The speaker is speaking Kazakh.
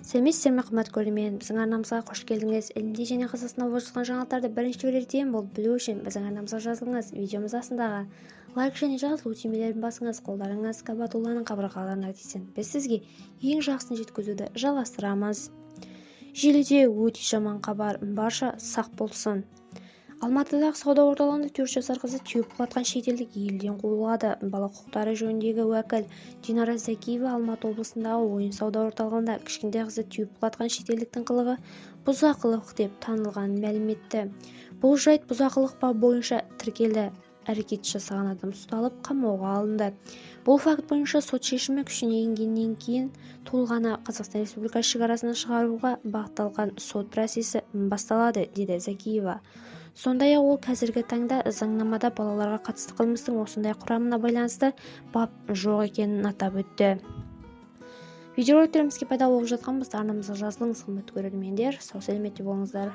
Сәлеметсіздер ме, қымбатты көрермен, біздің арнамызға қош келдіңіз. Әлемде және қазақстанда болып жатқан жаңалықтарды бірінші реттен болып білу үшін біздің арнамызға жазылыңыз. Видеомыз астындағы лайк және жазылу түймелерін басыңыз, қолдарыңыз Кабатулланың қабырғаларына тисін. Біз сізге ең жақсысын жеткізуді жалғастырамыз. Желіде өте жаман хабар, барша сақ болсын. Алматыдағы сауда орталығында 4 жасар қызы теуіп құлатқан шетелдік елден қуылады. Бала құқықтары жөніндегі уәкіл Динара Зәкиева Алматы облысындағы ойын сауда орталығында кішкентай қызы теуіп құлатқан шетелдіктің қылығы бұзақылық деп танылғанын мәлім етті. Бұл жайт бұзақылық бабы бойынша тіркелді. Әрекет жасаған адам ұсталып қамауға алынды. Бұл факт бойынша сот шешімі күшіне енгеннен кейін тұлғаны Қазақстан Республикасы шекарасынан шығаруға бағытталған сот процесі басталады, деді Зәкиева. Сондай-ақ ол қазіргі таңда заңнамада балаларға қатысты қылмыстың осындай құрамына байланысты бап жоқ екенін атап өтті. Видеороликтерімізге пайдалы болып жатқан біздің арнамызға жазылыңыз, қымбатты көрермендер. Сау сәлеметте болыңыздар.